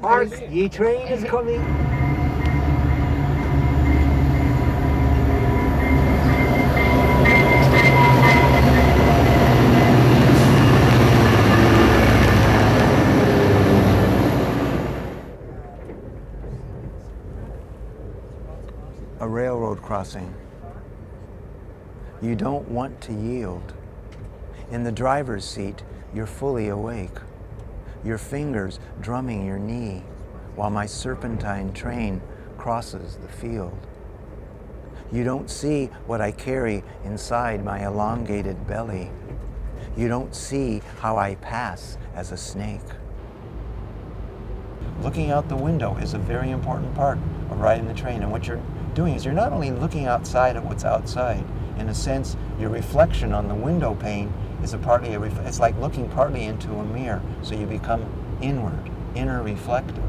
Hark, ye train is coming. A railroad crossing. You don't want to yield. In the driver's seat, you're fully awake. Your fingers drumming your knee while my serpentine train crosses the field. You don't see what I carry inside my elongated belly. You don't see how I pass as a snake. Looking out the window is a very important part of riding the train, and what you're doing is you're not only looking outside at what's outside. In a sense, your reflection on the window pane is it's like looking partly into a mirror, so you become inward, inner reflective.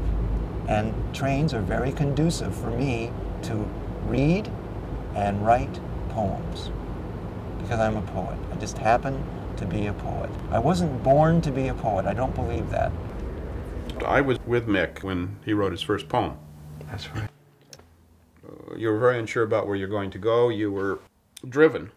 And trains are very conducive for me to read and write poems, because I'm a poet. I just happen to be a poet. I wasn't born to be a poet. I don't believe that. I was with Mick when he wrote his first poem. That's right. You were very unsure about where you're going to go. You were driven,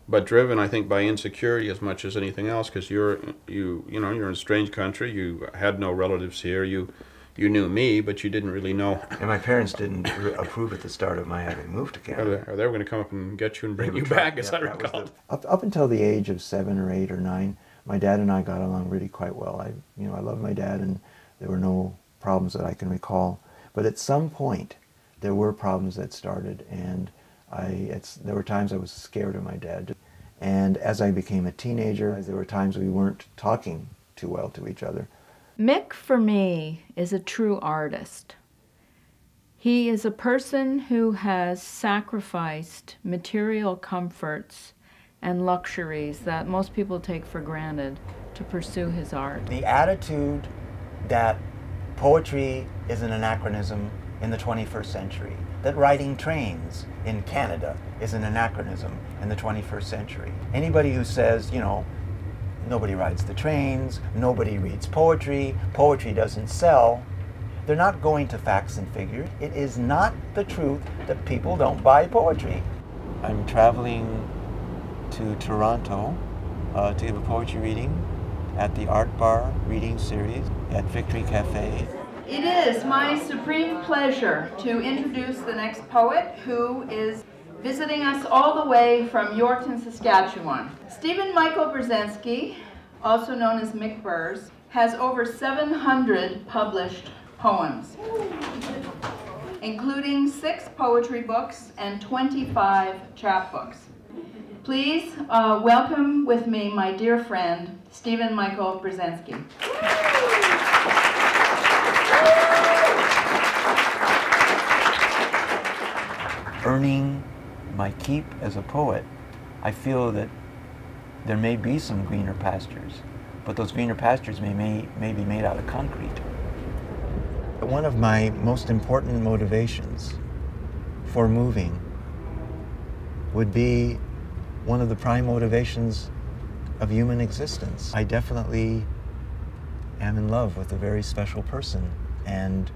but driven, I think, by insecurity as much as anything else, because you're in a strange country. You had no relatives here. You knew me, but you didn't really know. And my parents didn't approve at the start of my having moved to Canada. Or they were going to come up and get you and bring you back, as I recall. Up until the age of 7 or 8 or 9, my dad and I got along really quite well. I loved my dad, and there were no problems that I can recall. But at some point, there were problems that started, and there were times I was scared of my dad. And as I became a teenager, there were times we weren't talking too well to each other. Mick, for me, is a true artist. He is a person who has sacrificed material comforts and luxuries that most people take for granted to pursue his art. The attitude that poetry is an anachronism in the 21st century, that riding trains in Canada is an anachronism in the 21st century. Anybody who says, nobody rides the trains, nobody reads poetry, poetry doesn't sell, they're not going to facts and figures. It is not the truth that people don't buy poetry. I'm traveling to Toronto to give a poetry reading at the Art Bar Reading Series at Victory Cafe. It is my supreme pleasure to introduce the next poet, who is visiting us all the way from Yorkton, Saskatchewan. Steven Michael Berznsky, also known as Mick Burrs, has over 700 published poems, including 6 poetry books and 25 chapbooks. Please welcome with me my dear friend, Steven Michael Berznsky. Earning my keep as a poet, I feel that there may be some greener pastures, but those greener pastures may be made out of concrete. One of my most important motivations for moving would be one of the prime motivations of human existence. I definitely am in love with a very special person, and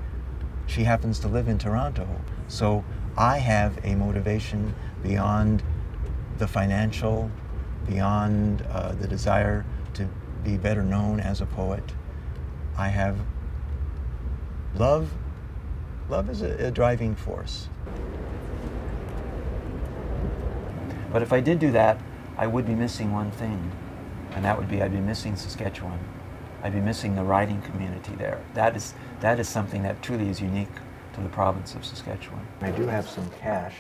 she happens to live in Toronto. So I have a motivation beyond the financial, beyond the desire to be better known as a poet. I have love. Love is a driving force. But if I did do that, I would be missing one thing, and that would be I'd be missing Saskatchewan. I'd be missing the writing community there. That is something that truly is unique to the province of Saskatchewan. I do have some cash.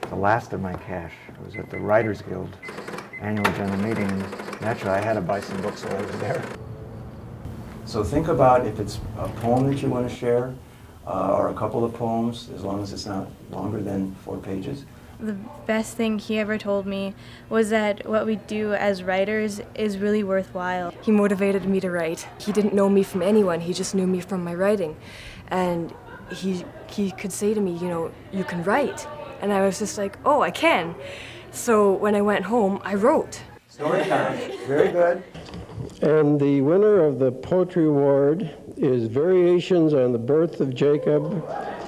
The last of my cash. I was at the Writers Guild annual general meeting, and naturally I had to buy some books while I was there. So think about if it's a poem that you want to share, or a couple of poems, as long as it's not longer than 4 pages. The best thing he ever told me was that what we do as writers is really worthwhile. He motivated me to write. He didn't know me from anyone, he just knew me from my writing. And he could say to me, you can write. And I was just like, oh, I can. So when I went home, I wrote. Story time. Very good. And the winner of the Poetry Award is Variations on the Birth of Jacob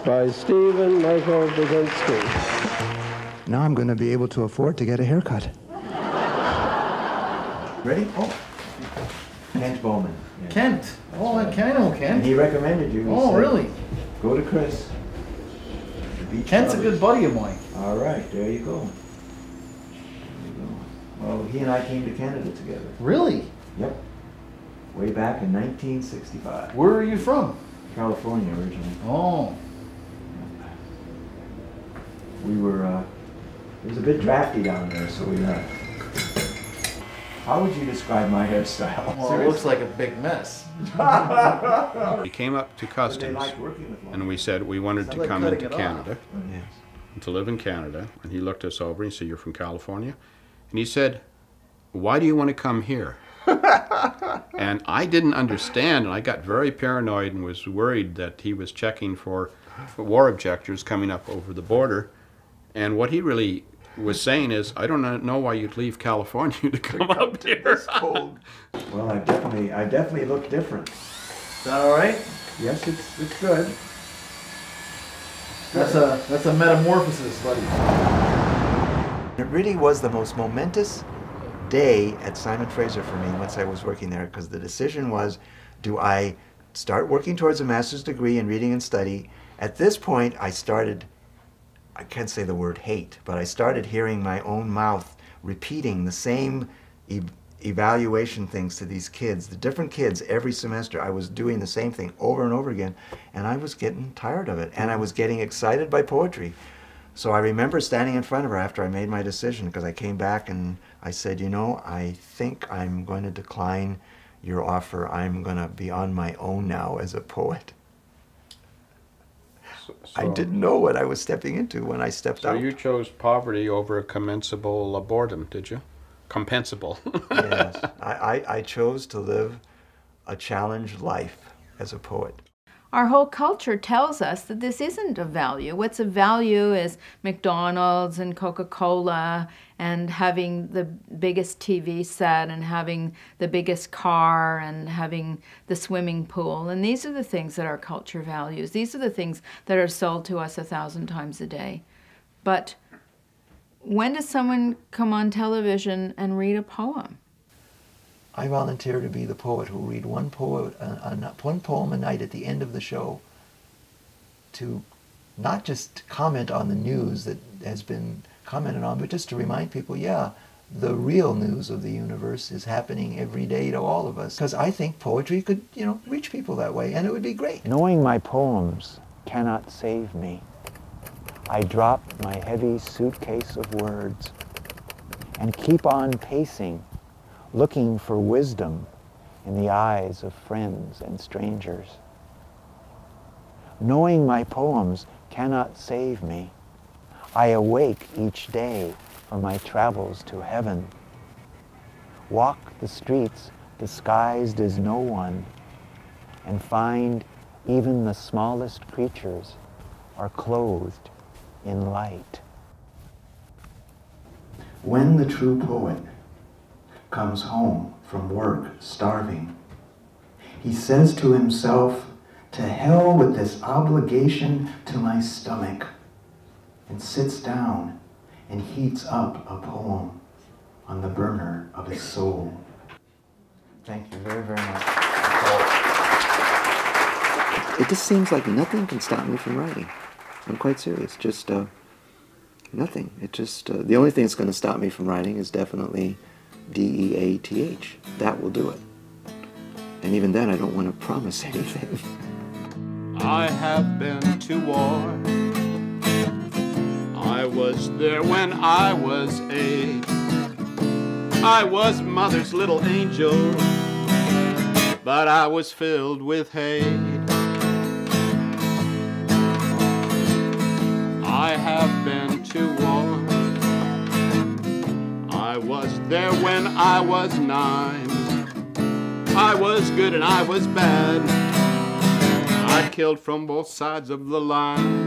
by Steven Michael Berznsky. Now I'm going to be able to afford to get a haircut. Ready? Oh. Kent Bowman. Yeah. Kent. Oh, I know Kent. And he recommended you. He said, really? Go to Chris. Kent's a good buddy of mine. All right, there you go. Well, he and I came to Canada together. Really? Yep. Way back in 1965. Where are you from? California originally. Oh. We were, it was a bit drafty down there, so we left. How would you describe my hairstyle? Well, it looks like a big mess. We came up to customs and we said we wanted to come into Canada, to live in Canada. And he looked us over and he said, "You're from California?" And he said, "Why do you want to come here?" And I didn't understand, and I got very paranoid and was worried that he was checking for war objectors coming up over the border. And what he really was saying is, I don't know why you'd leave California to come up here. It's cold. Well, I definitely look different. Is that all right? Yes, it's good. That's a metamorphosis, buddy. It really was the most momentous day at Simon Fraser for me once I was working there, because the decision was, do I start working towards a master's degree in reading and study? At this point, I can't say the word hate, but I started hearing my own mouth repeating the same evaluation things to these kids, the different kids every semester. I was doing the same thing over and over again, and I was getting tired of it, and I was getting excited by poetry. So I remember standing in front of her after I made my decision, because I came back and I said, you know, I think I'm going to decline your offer. I'm going to be on my own now as a poet. I didn't know what I was stepping into when I stepped out. So you chose poverty over a commensable boredom, did you? Compensable. Yes. I chose to live a challenged life as a poet. Our whole culture tells us that this isn't of value. What's of value is McDonald's and Coca-Cola and having the biggest TV set and having the biggest car and having the swimming pool. And these are the things that our culture values. These are the things that are sold to us 1,000 times a day. But when does someone come on television and read a poem? I volunteer to be the poet who read one poem a night at the end of the show, to not just comment on the news that has been commented on, but just to remind people, yeah, the real news of the universe is happening every day to all of us. Because I think poetry could, you know, reach people that way, and it would be great. Knowing my poems cannot save me, I drop my heavy suitcase of words and keep on pacing, looking for wisdom in the eyes of friends and strangers. Knowing my poems cannot save me, I awake each day from my travels to heaven, walk the streets disguised as no one, and find even the smallest creatures are clothed in light. When the true poet comes home from work starving, he says to himself, "To hell with this obligation to my stomach," and sits down and heats up a poem on the burner of his soul. Thank you very, very much. It just seems like nothing can stop me from writing. I'm quite serious. Just nothing. It just the only thing that's going to stop me from writing is definitely DEATH. That will do it. And even then, I don't want to promise anything. I have been to war. I was there when I was 8. I was mother's little angel, but I was filled with hate. I have been to war. I was there when I was 9. I was good and I was bad. I killed from both sides of the line.